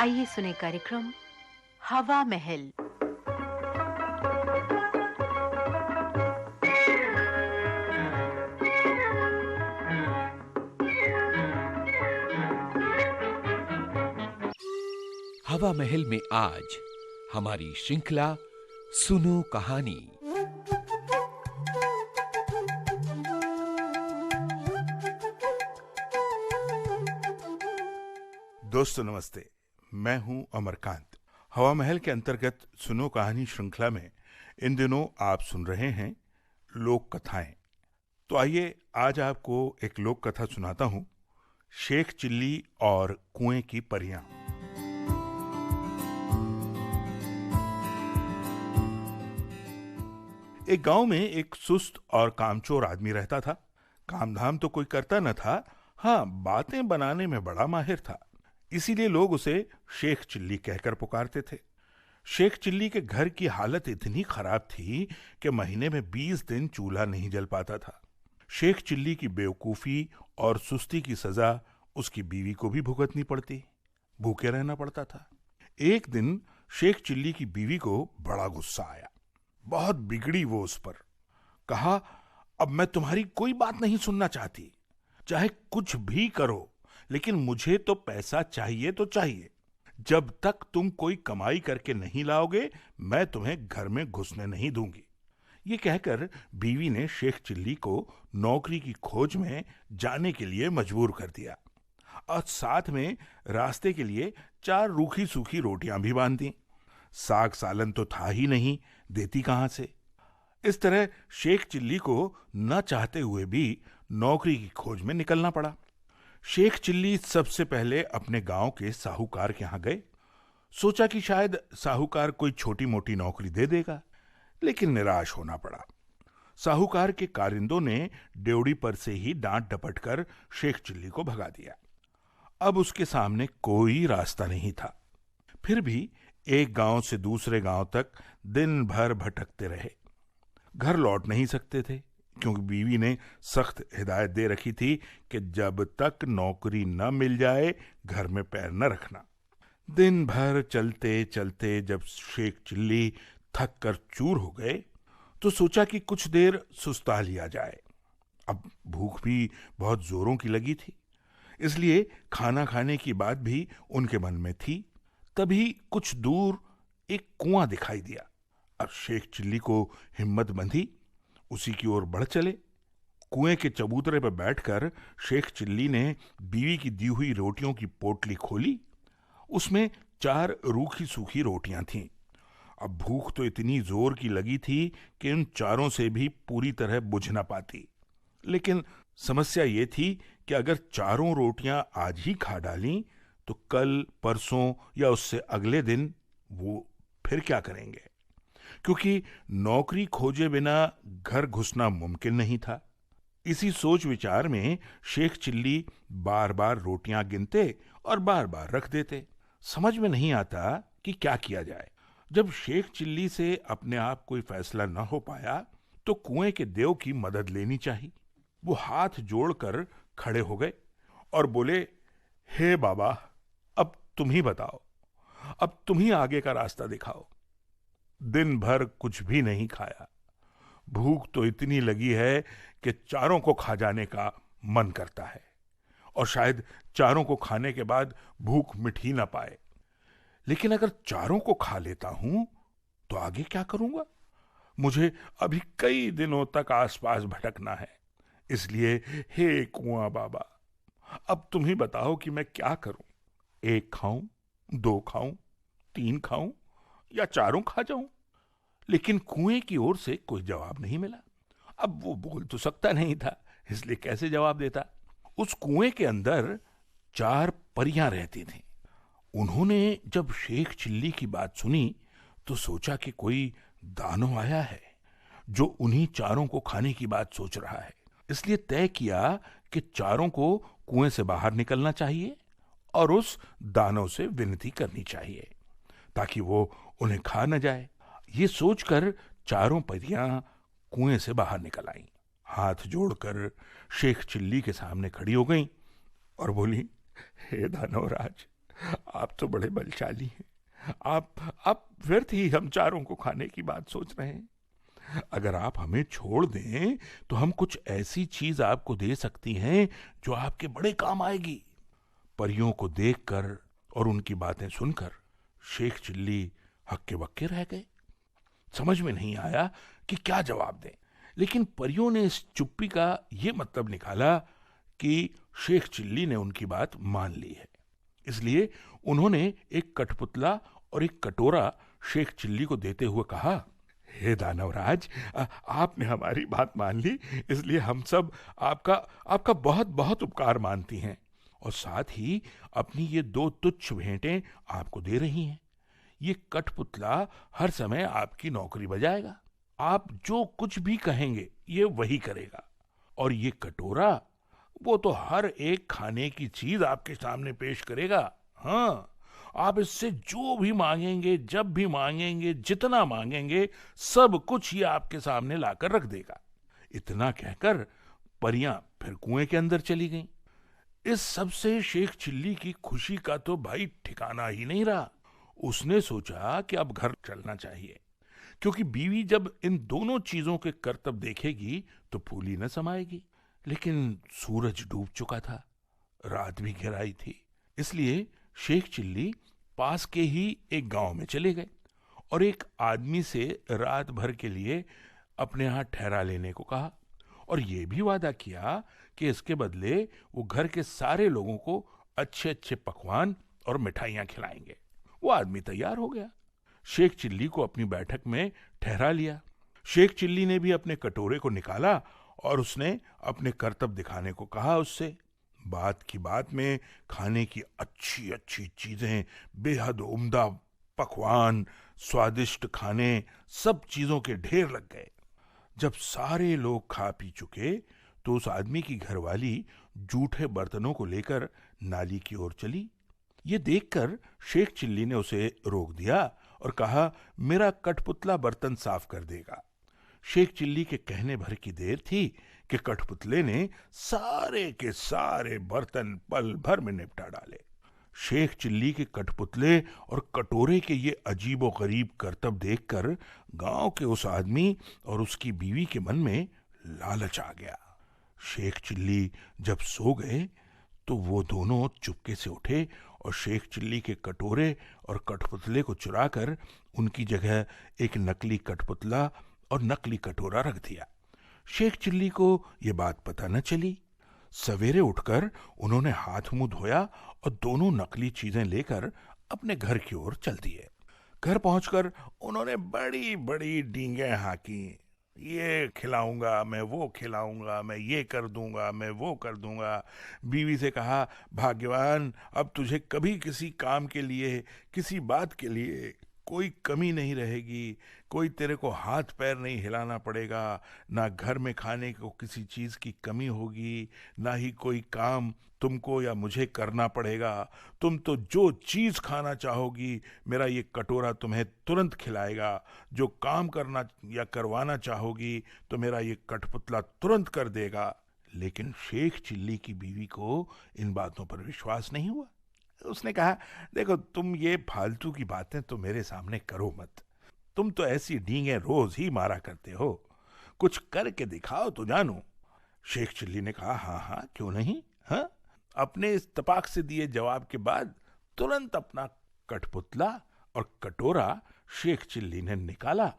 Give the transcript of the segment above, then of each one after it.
आइए सुने कार्यक्रम हवा महल। हवा महल में आज हमारी श्रृंखला सुनो कहानी। दोस्तों नमस्ते, मैं हूं अमरकांत। हवा महल के अंतर्गत सुनो कहानी श्रृंखला में इन दिनों आप सुन रहे हैं लोक कथाएं। तो आइए आज आपको एक लोक कथा सुनाता हूं, शेख चिल्ली और कुएं की परियां। एक गांव में एक सुस्त और कामचोर आदमी रहता था। काम धाम तो कोई करता न था, हाँ बातें बनाने में बड़ा माहिर था। इसीलिए लोग उसे शेख चिल्ली कहकर पुकारते थे। शेख चिल्ली के घर की हालत इतनी खराब थी कि महीने में 20 दिन चूल्हा नहीं जल पाता था। शेख चिल्ली की बेवकूफी और सुस्ती की सजा उसकी बीवी को भी भुगतनी पड़ती, भूखे रहना पड़ता था। एक दिन शेख चिल्ली की बीवी को बड़ा गुस्सा आया। बहुत बिगड़ी वो उस पर। कहा, अब मैं तुम्हारी कोई बात नहीं सुनना चाहती, चाहे कुछ भी करो, लेकिन मुझे तो पैसा चाहिए तो चाहिए। जब तक तुम कोई कमाई करके नहीं लाओगे, मैं तुम्हें घर में घुसने नहीं दूंगी। ये कहकर बीवी ने शेख चिल्ली को नौकरी की खोज में जाने के लिए मजबूर कर दिया और साथ में रास्ते के लिए 4 रूखी सूखी रोटियां भी बांध दी। साग सालन तो था ही नहीं, देती कहां से। इस तरह शेख चिल्ली को न चाहते हुए भी नौकरी की खोज में निकलना पड़ा। शेख चिल्ली सबसे पहले अपने गांव के साहूकार के यहां गए। सोचा कि शायद साहूकार कोई छोटी मोटी नौकरी दे देगा, लेकिन निराश होना पड़ा। साहूकार के कारिंदों ने ड्योढ़ी पर से ही डांट डपट कर शेख चिल्ली को भगा दिया। अब उसके सामने कोई रास्ता नहीं था। फिर भी एक गांव से दूसरे गांव तक दिन भर भटकते रहे। घर लौट नहीं सकते थे, क्योंकि बीवी ने सख्त हिदायत दे रखी थी कि जब तक नौकरी न मिल जाए घर में पैर न रखना। दिन भर चलते चलते जब शेख चिल्ली थक कर चूर हो गए तो सोचा कि कुछ देर सुस्ता लिया जाए। अब भूख भी बहुत जोरों की लगी थी, इसलिए खाना खाने की बात भी उनके मन में थी। तभी कुछ दूर एक कुआं दिखाई दिया। अब शेख चिल्ली को हिम्मत बंधी, उसी की ओर बढ़ चले। कुएं के चबूतरे पर बैठकर शेख चिल्ली ने बीवी की दी हुई रोटियों की पोटली खोली। उसमें 4 रूखी सूखी रोटियां थीं। अब भूख तो इतनी जोर की लगी थी कि उन चारों से भी पूरी तरह बुझ न पाती। लेकिन समस्या ये थी कि अगर चारों रोटियां आज ही खा डालीं तो कल परसों या उससे अगले दिन वो फिर क्या करेंगे, क्योंकि नौकरी खोजे बिना घर घुसना मुमकिन नहीं था। इसी सोच विचार में शेख चिल्ली बार बार रोटियां गिनते और बार बार रख देते। समझ में नहीं आता कि क्या किया जाए। जब शेख चिल्ली से अपने आप कोई फैसला न हो पाया तो कुएं के देव की मदद लेनी चाहिए। वो हाथ जोड़कर खड़े हो गए और बोले, हे बाबा, अब तुम ही बताओ, अब तुम ही आगे का रास्ता दिखाओ। दिन भर कुछ भी नहीं खाया। भूख तो इतनी लगी है कि चारों को खा जाने का मन करता है, और शायद चारों को खाने के बाद भूख मिट ही ना पाए। लेकिन अगर चारों को खा लेता हूं तो आगे क्या करूंगा? मुझे अभी कई दिनों तक आसपास भटकना है। इसलिए हे कुआं बाबा, अब तुम ही बताओ कि मैं क्या करूं। 1 खाऊं, 2 खाऊं, 3 खाऊं या चारों खा जाऊं? लेकिन कुएं की ओर से कोई जवाब नहीं मिला। अब वो बोल तो सकता नहीं था, इसलिए कैसे जवाब देता। उस कुएं के अंदर 4 परियां रहती थीं। उन्होंने जब शेख चिल्ली की बात सुनी तो सोचा कि कोई दानव आया है जो उन्हीं चारों को खाने की बात सोच रहा है। इसलिए तय किया कि चारों को कुएं से बाहर निकलना चाहिए और उस दानव से विनती करनी चाहिए ताकि वो उन्हें खा न जाए। ये सोचकर चारों परियां कुएं से बाहर निकल आईं। हाथ जोड़कर शेख चिल्ली के सामने खड़ी हो गईं और बोली, हे दानवराज, आप तो बड़े बलशाली हैं। आप व्यर्थ ही हम चारों को खाने की बात सोच रहे हैं। अगर आप हमें छोड़ दें तो हम कुछ ऐसी चीज आपको दे सकती हैं जो आपके बड़े काम आएगी। परियों को देखकर और उनकी बातें सुनकर शेख चिल्ली हक्के बक्के रह गए। समझ में नहीं आया कि क्या जवाब दें, लेकिन परियों ने इस चुप्पी का यह मतलब निकाला कि शेख चिल्ली ने उनकी बात मान ली है। इसलिए उन्होंने एक कठपुतला और एक कटोरा शेख चिल्ली को देते हुए कहा, हे दानवराज, आपने हमारी बात मान ली, इसलिए हम सब आपका आपका बहुत बहुत उपकार मानती हैं और साथ ही अपनी ये 2 तुच्छ भेंटें आपको दे रही हैं। ये कठपुतला हर समय आपकी नौकरी बजाएगा, आप जो कुछ भी कहेंगे ये वही करेगा, और ये कटोरा, वो तो हर एक खाने की चीज आपके सामने पेश करेगा। हाँ, आप इससे जो भी मांगेंगे, जब भी मांगेंगे, जितना मांगेंगे, सब कुछ ये आपके सामने लाकर रख देगा। इतना कहकर परियां फिर कुएं के अंदर चली गईं। इस सब से शेख चिल्ली की खुशी का तो भाई ठिकाना ही नहीं रहा। उसने सोचा कि अब घर चलना चाहिए, क्योंकि बीवी जब इन दोनों चीजों के करतब देखेगी तो फूली न समाएगी। लेकिन सूरज डूब चुका था, रात भी घिर आई थी, इसलिए शेख चिल्ली पास के ही एक गांव में चले गए और एक आदमी से रात भर के लिए अपने यहां ठहरा लेने को कहा, और यह भी वादा किया कि इसके बदले वो घर के सारे लोगों को अच्छे अच्छे पकवान और मिठाइयां खिलाएंगे। वो आदमी तैयार हो गया, शेख चिल्ली को अपनी बैठक में ठहरा लिया। शेख चिल्ली ने भी अपने कटोरे को निकाला और उसने अपने करतब दिखाने को कहा उससे। बात की बात में खाने की अच्छी अच्छी चीजें, बेहद उम्दा पकवान, स्वादिष्ट खाने, सब चीजों के ढेर लग गए। जब सारे लोग खा पी चुके तो उस आदमी की घरवाली जूठे बर्तनों को लेकर नाली की ओर चली। ये देखकर शेख चिल्ली ने उसे रोक दिया और कहा, मेरा कठपुतला बर्तन साफ कर देगा। शेख चिल्ली के कहने भर की देर थी कि कठपुतले ने सारे के सारे बर्तन पल भर में निपटा डाले। शेख चिल्ली के कठपुतले और कटोरे के ये अजीबो गरीब करतब देखकर गांव के उस आदमी और उसकी बीवी के मन में लालच आ गया। शेख चिल्ली जब सो गए तो वो दोनों चुपके से उठे और शेख चिल्ली के कटोरे और कठपुतले को चुराकर उनकी जगह एक नकली कठपुतला और नकली कटोरा रख दिया। शेख चिल्ली को ये बात पता न चली। सवेरे उठकर उन्होंने हाथ मुंह धोया और दोनों नकली चीजें लेकर अपने घर की ओर चल दिए। घर पहुंचकर उन्होंने बड़ी बड़ी डींगे हाँकी, ये खिलाऊंगा मैं, वो खिलाऊंगा मैं, ये कर दूंगा मैं, वो कर दूंगा। बीवी से कहा, भाग्यवान, अब तुझे कभी किसी काम के लिए, किसी बात के लिए कोई कमी नहीं रहेगी, कोई तेरे को हाथ पैर नहीं हिलाना पड़ेगा, ना घर में खाने को किसी चीज़ की कमी होगी, ना ही कोई काम तुमको या मुझे करना पड़ेगा। तुम तो जो चीज़ खाना चाहोगी मेरा ये कटोरा तुम्हें तुरंत खिलाएगा, जो काम करना या करवाना चाहोगी तो मेरा ये कठपुतला तुरंत कर देगा। लेकिन शेख चिल्ली की बीवी को इन बातों पर विश्वास नहीं हुआ। उसने कहा, देखो, तुम ये फालतू की बातें तो मेरे सामने करो मत। तुम तो ऐसी डींगे रोज ही मारा करते हो, कुछ करके दिखाओ तो जानू। शेख चिल्ली ने कहा, हाँ हाँ, क्यों नहीं। हाँ, अपने इस तपाक से दिए जवाब के बाद तुरंत अपना कठपुतला और कटोरा शेख चिल्ली ने निकाला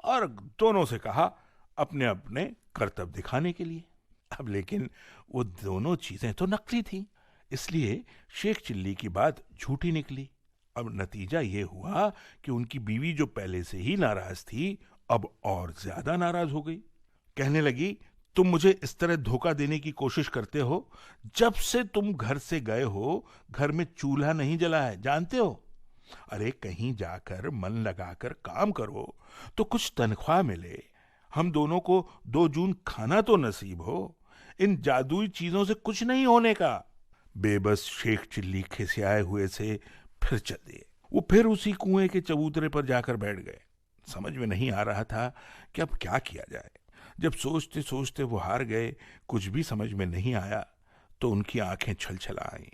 और दोनों से कहा अपने अपने करतब दिखाने के लिए। अब लेकिन वो दोनों चीजें तो नकली थी, इसलिए शेख चिल्ली की बात झूठी निकली। अब नतीजा ये हुआ कि उनकी बीवी, जो पहले से ही नाराज थी, अब और ज्यादा नाराज हो गई। कहने लगी, तुम मुझे इस तरह धोखा देने की कोशिश करते हो। जब से तुम घर से गए हो घर में चूल्हा नहीं जला है, जानते हो। अरे कहीं जाकर मन लगाकर काम करो तो कुछ तनख्वाह मिले, हम दोनों को 2 जून खाना तो नसीब हो। इन जादुई चीजों से कुछ नहीं होने का। बेबस शेख चिल्ली खिसियाए हुए से फिर चल दिए। वो फिर उसी कुएं के चबूतरे पर जाकर बैठ गए। समझ में नहीं आ रहा था कि अब क्या किया जाए। जब सोचते सोचते वो हार गए, कुछ भी समझ में नहीं आया, तो उनकी आंखें छलछला आईं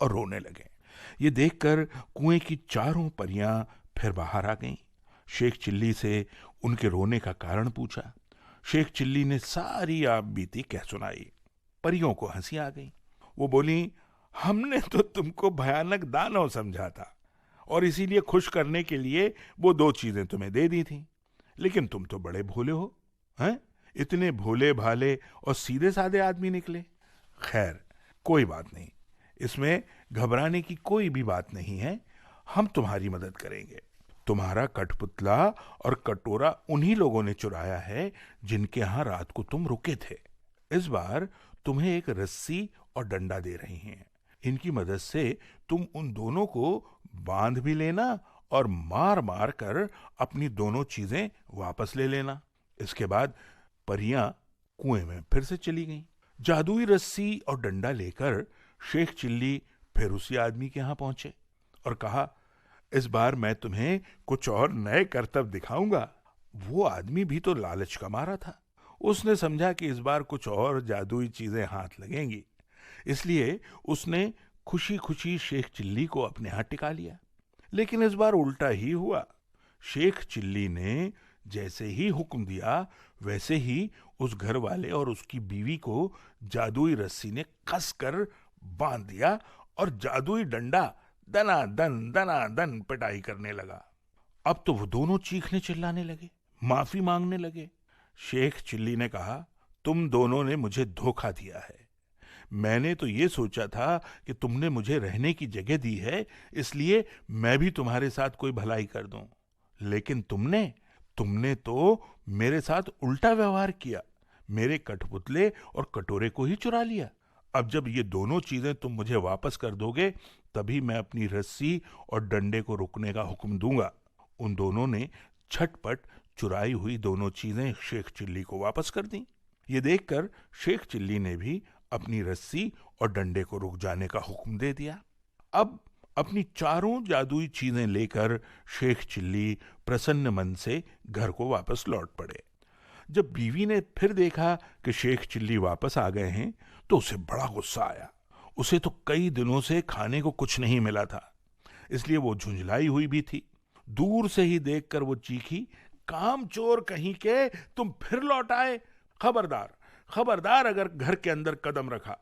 और रोने लगे। ये देखकर कुएं की चारों परियां फिर बाहर आ गईं। शेख चिल्ली से उनके रोने का कारण पूछा। शेख चिल्ली ने सारी आप बीती कह सुनाई। परियों को हंसी आ गई। वो बोली, हमने तो तुमको भयानक दानव समझा था और इसीलिए खुश करने के लिए वो 2 चीजें तुम्हें दे दी थी, लेकिन तुम तो बड़े भोले हो, हैं? इतने भोले भाले और सीधे साधे आदमी निकले। खैर, कोई बात नहीं, इसमें घबराने की कोई भी बात नहीं है। हम तुम्हारी मदद करेंगे। तुम्हारा कठपुतला और कटोरा उन्हीं लोगों ने चुराया है जिनके यहां रात को तुम रुके थे। इस बार तुम्हें एक रस्सी और डंडा दे रही हैं। इनकी मदद से तुम उन दोनों को बांध भी लेना और मार मार कर अपनी दोनों चीजें वापस ले लेना। इसके बाद परियां कुएं में फिर से चली गईं। जादुई रस्सी और डंडा लेकर शेख चिल्ली फिर उसी आदमी के यहां पहुंचे और कहा, इस बार मैं तुम्हें कुछ और नए करतब दिखाऊंगा। वो आदमी भी तो लालच का मारा था। उसने समझा कि इस बार कुछ और जादुई चीजें हाथ लगेंगी, इसलिए उसने खुशी खुशी शेख चिल्ली को अपने हाथ टिका लिया। लेकिन इस बार उल्टा ही हुआ। शेख चिल्ली ने जैसे ही हुक्म दिया, वैसे ही उस घर वाले और उसकी बीवी को जादुई रस्सी ने कसकर बांध दिया और जादुई डंडा दना दन पिटाई करने लगा। अब तो वो दोनों चीखने चिल्लाने लगे, माफी मांगने लगे। शेख चिल्ली ने कहा, तुम दोनों ने मुझे धोखा दिया है। मैंने तो ये सोचा था कि तुमने मुझे रहने की जगह दी है, इसलिए मैं भी तुम्हारे साथ कोई भलाई कर दूं। लेकिन तुमने तो मेरे साथ उल्टा व्यवहार किया। मेरे कठपुतले और कटोरे को ही चुरा लिया। अब जब ये दोनों चीजें तुम मुझे वापस कर दोगे, तभी मैं अपनी रस्सी और डंडे को रुकने का हुक्म दूंगा। उन दोनों ने झटपट चुराई हुई दोनों चीजें शेख चिल्ली को वापस कर दी। ये देखकर शेख चिल्ली ने भी अपनी रस्सी और डंडे को रुक जाने का हुक्म दे दिया। अब अपनी चारों जादुई चीजें लेकर शेख चिल्ली प्रसन्न मन से घर को वापस लौट पड़े। जब बीवी ने फिर देखा कि शेख चिल्ली वापस आ गए हैं, तो उसे बड़ा गुस्सा आया। उसे तो कई दिनों से खाने को कुछ नहीं मिला था, इसलिए वो झुंझलाई हुई भी थी। दूर से ही देखकर वो चीखी, कामचोर कहीं के, तुम फिर लौट आए। खबरदार अगर घर के अंदर कदम रखा,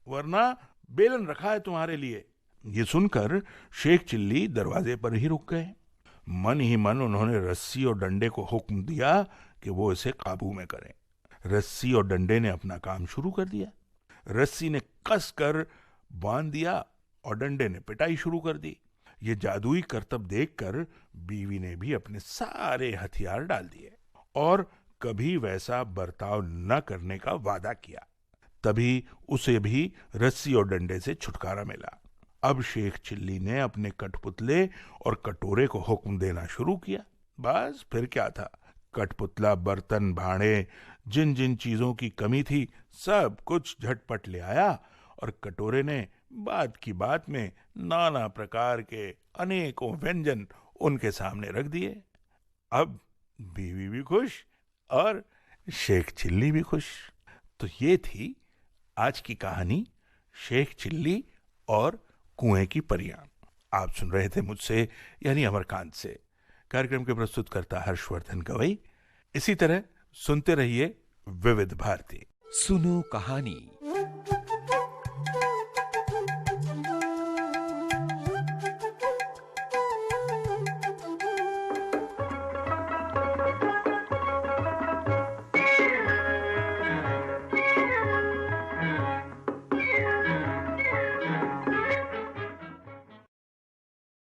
वरना बेलन रखा है तुम्हारे लिए। ये सुनकर शेख चिल्ली दरवाजे पर ही रुक गए। मन ही मन उन्होंने रस्सी और डंडे को हुक्म दिया कि वो इसे काबू में करें। रस्सी और डंडे ने अपना काम शुरू कर दिया। रस्सी ने कस कर बांध दिया और डंडे ने पिटाई शुरू कर दी। ये जादुई करतब देखकर बीवी ने भी अपने सारे हथियार डाल दिए और कभी वैसा बर्ताव न करने का वादा किया। तभी उसे भी रस्सी और डंडे से छुटकारा मिला। अब शेख चिल्ली ने अपने कठपुतले और कटोरे को हुक्म देना शुरू किया। बस फिर क्या था, कठपुतला बर्तन भांडे जिन जिन चीजों की कमी थी सब कुछ झटपट ले आया और कटोरे ने बात की बात में नाना प्रकार के अनेकों व्यंजन उनके सामने रख दिए। अब बीवी भी खुश और शेख चिल्ली भी खुश। तो ये थी आज की कहानी, शेख चिल्ली और कुएं की परियां। आप सुन रहे थे मुझसे यानी अमरकांत से। कार्यक्रम के प्रस्तुतकर्ता हर्षवर्धन गवई। इसी तरह सुनते रहिए विविध भारती। सुनो कहानी।